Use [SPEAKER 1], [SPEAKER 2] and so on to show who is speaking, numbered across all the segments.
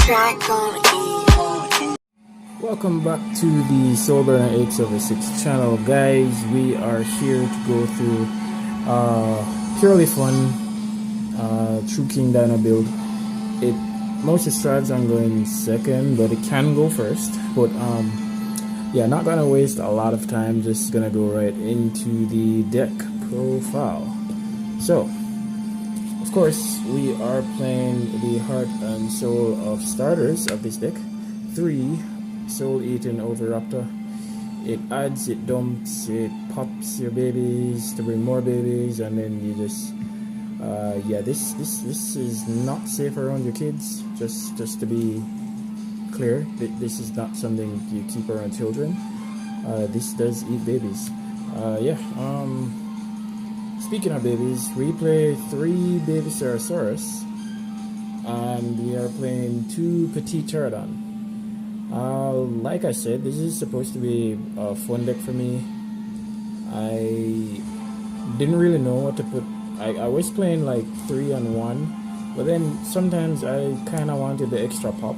[SPEAKER 1] Welcome back to the Soulburner 876 channel, guys. We are here to go through purely fun True King Dino build. It mostly strives on going second, but it can go first. But yeah, not gonna waste a lot of time. Just gonna go right into the deck profile. So, of course, we are playing the heart and soul of starters of this deck. 3 Soul Eating Oviraptor. It adds, it dumps, it pops your babies to bring more babies, and then you just yeah, this is not safe around your kids. Just to be clear, this is not something you keep around children. This does eat babies. Yeah. Speaking of babies, we play 3 baby Ceratosaurus, and we are playing 2 Petite Pterodon. Like I said, this is supposed to be a fun deck for me. I didn't really know what to put. I was playing like 3 on 1, but then sometimes I kind of wanted the extra pop.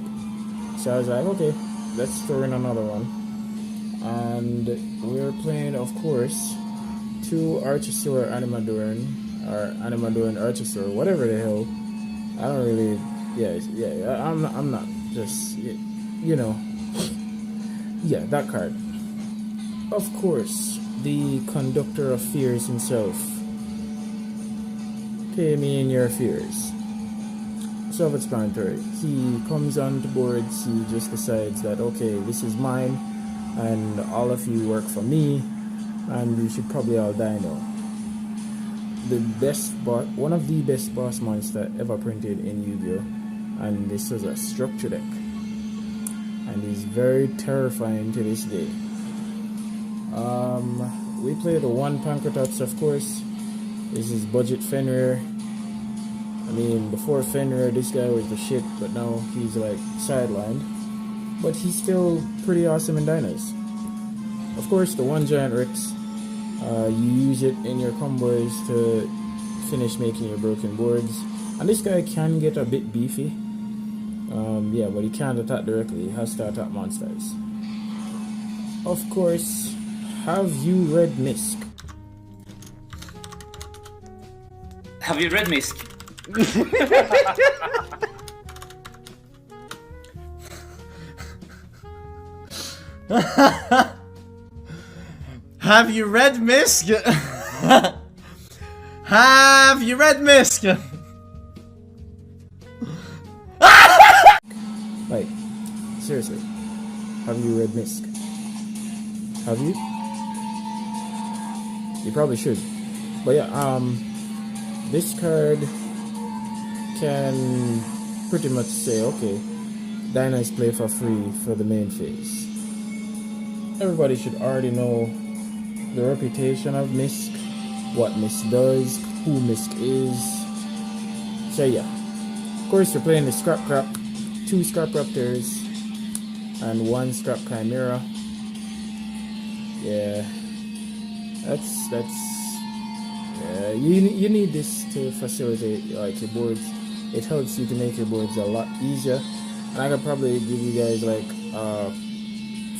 [SPEAKER 1] So I was like, okay, let's throw in another one. And we're playing, of course, 2 Archosaur Animadoran, or Animadoran Archosaur, whatever the hell. I don't really, yeah, I'm not just, you know, yeah, that card. Of course, the conductor of fears himself. Pay me in your fears. Self-explanatory. He comes onto boards, he just decides that, okay, this is mine, and all of you work for me, and you should probably all die now. The best boss, one of the best boss monster ever printed in Yu-Gi-Oh! And this was a structure deck, and is very terrifying to this day. We play the 1 Pancratops, of course. This is budget Fenrir. I mean, before Fenrir, this guy was the shit, but now he's like sidelined. But he's still pretty awesome in dinos. Of course, the 1 Giant Rex. You use it in your combos to finish making your broken boards. And this guy can get a bit beefy. Yeah, but he can't attack directly. He has to attack monsters. Of course, have you read Misk?
[SPEAKER 2] Have you read Misk?
[SPEAKER 3] Have you read Misk? Have you read Misk?
[SPEAKER 1] Like, seriously, have you read Misk? Have you? You probably should. But yeah, this card can pretty much say, okay, Dinos play for free for the main phase. Everybody should already know the reputation of Misk, what Misk does, who Misk is. So yeah, of course you're playing the Scrap Crap, 2 Scrap Raptors, and 1 Scrap Chimera. Yeah, that's yeah, you need this to facilitate like your boards. It helps you to make your boards a lot easier, and I could probably give you guys like a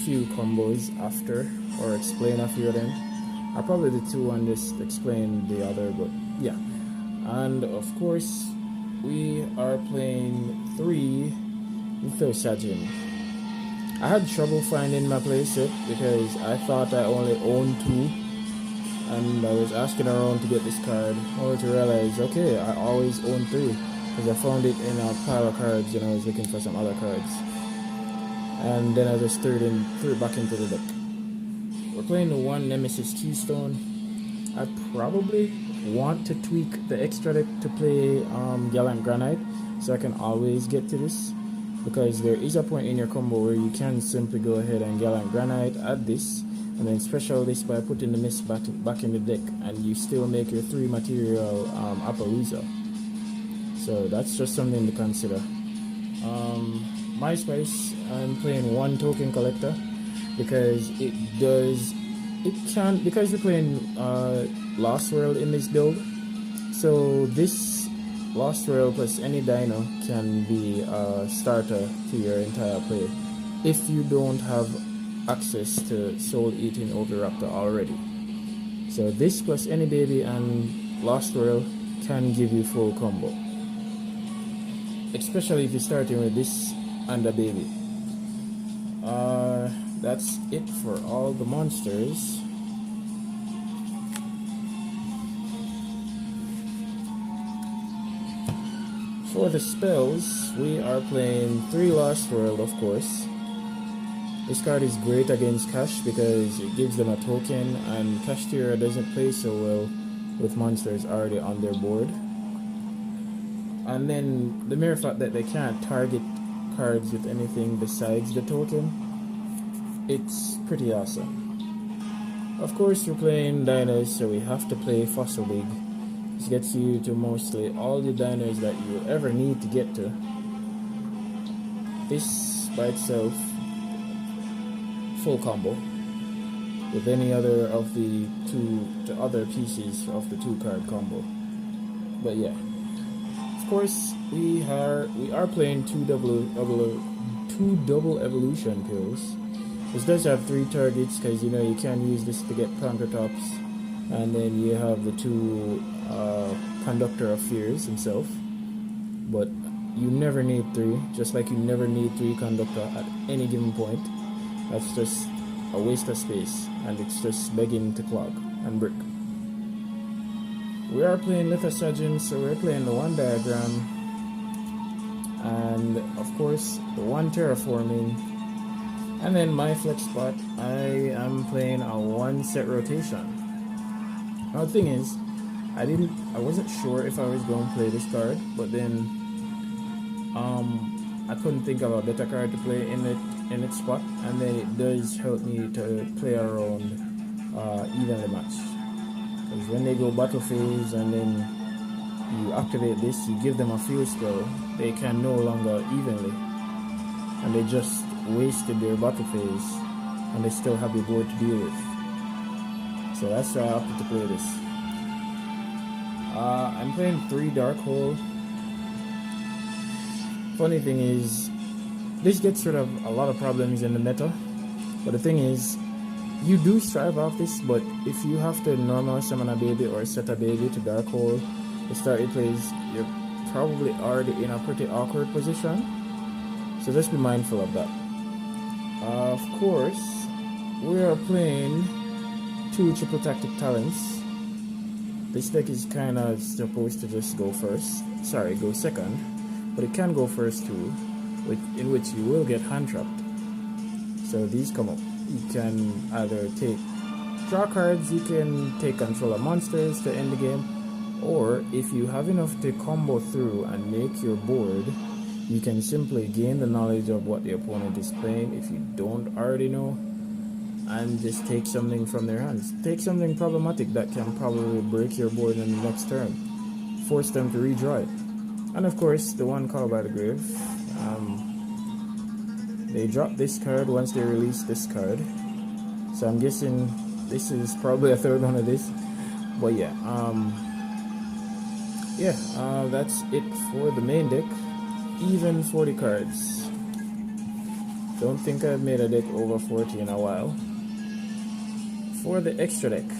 [SPEAKER 1] few combos after, or explain a few of them. I'll probably do 2 and just explain the other, but yeah. And of course, we are playing 3 Mythosagin. I had trouble finding my playset because I thought I only owned 2, and I was asking around to get this card, only to realize, okay, I always own 3, because I found it in a pile of cards and I was looking for some other cards. And then I just threw it back into the deck. We're playing the 1 Nemesis Keystone. I probably want to tweak the extra deck to play Gallant Granite, so I can always get to this, because there is a point in your combo where you can simply go ahead and Gallant Granite, add this, and then special this by putting the Mist back in the deck, and you still make your 3 material Appaloosa. So that's just something to consider. MySpace, I'm playing 1 Token Collector, because because we're playing Lost World in this build, so this Lost World plus any Dino can be a starter to your entire play if you don't have access to Soul Eating Oviraptor already. So this plus any baby and Lost World can give you full combo, especially if you're starting with this and a baby. That's it for all the monsters. For the spells, we are playing 3 Lost World, of course. This card is great against Cash because it gives them a token, and Cash Tier doesn't play so well with monsters already on their board. And then the mere fact that they can't target cards with anything besides the token, it's pretty awesome. Of course, we're playing Dinos, so we have to play Fossil Big. This gets you to mostly all the Dinos that you will ever need to get to. This by itself, full combo with any other of the other pieces of the 2-card combo. But yeah, of course we are playing two double evolution pills. This does have 3 targets because you know you can use this to get countertops, and then you have the 2 Conductor of Fears himself, but you never need 3, just like you never need 3 Conductor at any given point. That's just a waste of space, and it's just begging to clog and brick. We are playing Lithosurgeon, so we're playing the 1 Diagram, and of course the 1 Terraforming, and then my flex spot, I am playing a 1 set rotation. Now the thing is, I wasn't sure if I was going to play this card, but then I couldn't think of a better card to play in its spot, and then it does help me to play around evenly matched. Because when they go battle phase and then you activate this, you give them a field spell, they can no longer evenly, and they just wasted their battle phase, and they still have the board to deal with. So that's why I opted to play this. I'm playing 3 Dark Hole. Funny thing is, this gets rid of a lot of problems in the meta, but the thing is, you do strive off this, but if you have to normal summon a baby or set a baby to Dark Hole to start your plays, you're probably already in a pretty awkward position, so just be mindful of that. Of course, we are playing 2 Triple Tactic Talents. This deck is kind of supposed to just go second, but it can go first too, in which you will get hand trapped. So these come up. You can either draw cards, you can take control of monsters to end the game, or if you have enough to combo through and make your board, you can simply gain the knowledge of what the opponent is playing if you don't already know, and just take something from their hands. Take something problematic that can probably break your board in the next turn. Force them to redraw it. And of course, the 1 Call by the Grave. They drop this card once they release this card. So I'm guessing this is probably a 3rd one of this. But yeah, that's it for the main deck. Even 40 cards. Don't think I've made a deck over 40 in a while. For the extra deck,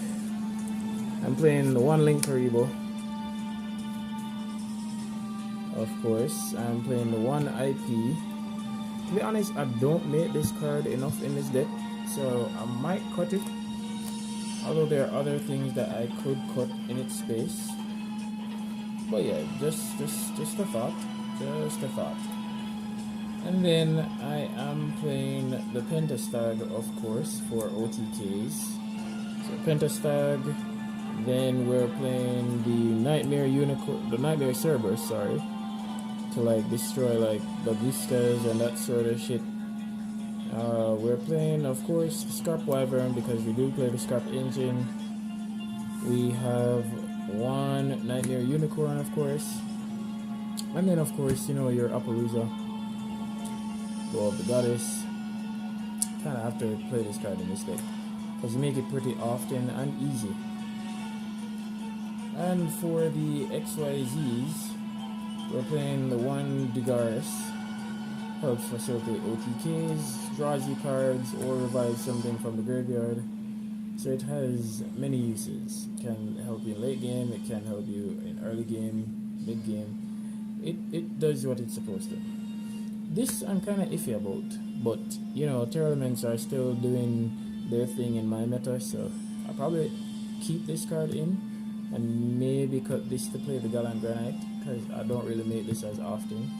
[SPEAKER 1] I'm playing the 1 Link Karibo. Of course, I'm playing the 1 IP. To be honest, I don't make this card enough in this deck, so I might cut it. Although there are other things that I could cut in its space. But yeah, just a thought. Just a thought. And then I am playing the Pentastag, of course, for OTKs. So Pentastag. Then we're playing the Nightmare Cerberus, sorry, to like destroy like Bagistas and that sort of shit. We're playing, of course, the Scarp Wyvern because we do play the Scarp Engine. We have 1 Nightmare Unicorn, of course, and then of course, you know, your Appaloosa, Blow of the Goddess. Kind of have to play this card in this deck because you make it pretty often and easy. And for the XYZs, We're playing the one Digaris. Helps facilitate OTKs, draws you cards, or revives something from the graveyard. So it has many uses. It can help you in late game, it can help you in early game, mid game. It does what it's supposed to. This I'm kind of iffy about, but you know, Terra Elements are still doing their thing in my meta, so I'll probably keep this card in and maybe cut this to play the Gallant Granite, because I don't really make this as often.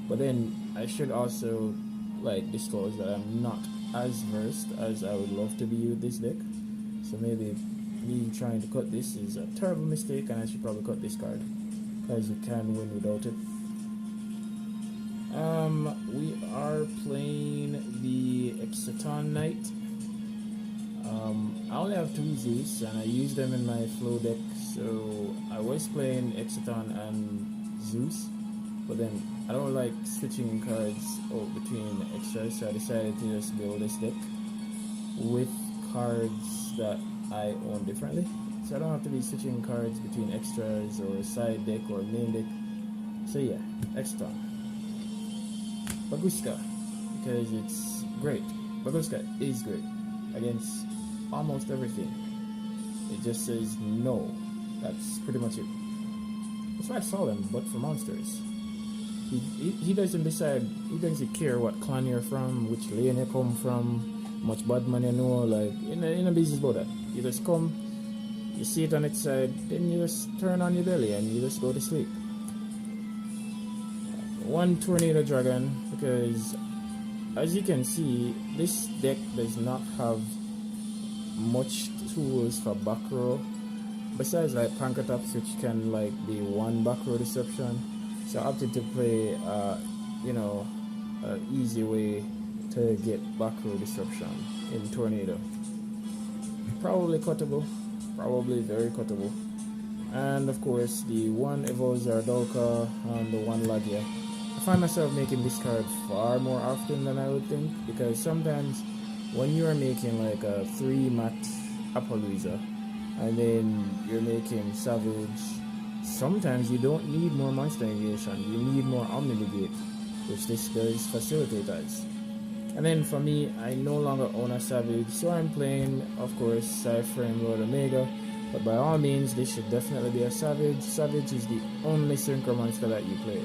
[SPEAKER 1] But then I should also like disclose that I'm not as versed as I would love to be with this deck. So maybe me trying to cut this is a terrible mistake, and I should probably cut this card, because you can win without it. We are playing the Exciton Knight. I only have 2 Zeus and I use them in my flow deck, so I was playing Exciton and Zeus, but then I don't like switching cards out between extras, so I decided to just build this deck with cards that I own differently, so I don't have to be switching cards between extras or side deck or main deck. So yeah, Exciton. Baguska, because it's great. Baguska is great against almost everything. It just says no. That's pretty much it. It's like Solemn, but for monsters. He doesn't decide, he doesn't care what clan you're from, which lane you come from, how much bad man you know, like, in a business about that. You just come, you see it on its side, then you just turn on your belly and you just go to sleep. One Tornado Dragon, because as you can see, this deck does not have much tools for back row, besides like Pankratops, which can like be one back row disruption. So I opted to play you know, an easy way to get back row disruption in Tornado. Probably cuttable, probably very cuttable. And of course the one evolves Ardolka and the one Lagia. I find myself making this card far more often than I would think, because sometimes when you are making like a 3-mat Appaloosa and then you're making Savage, sometimes you don't need more Monster Negation, you need more Omni-Negate, which this does facilitate as. And then for me, I no longer own a Savage, so I'm playing, of course, Cyframe Lord Omega, but by all means, this should definitely be a Savage. Savage is the only Synchro monster that you play.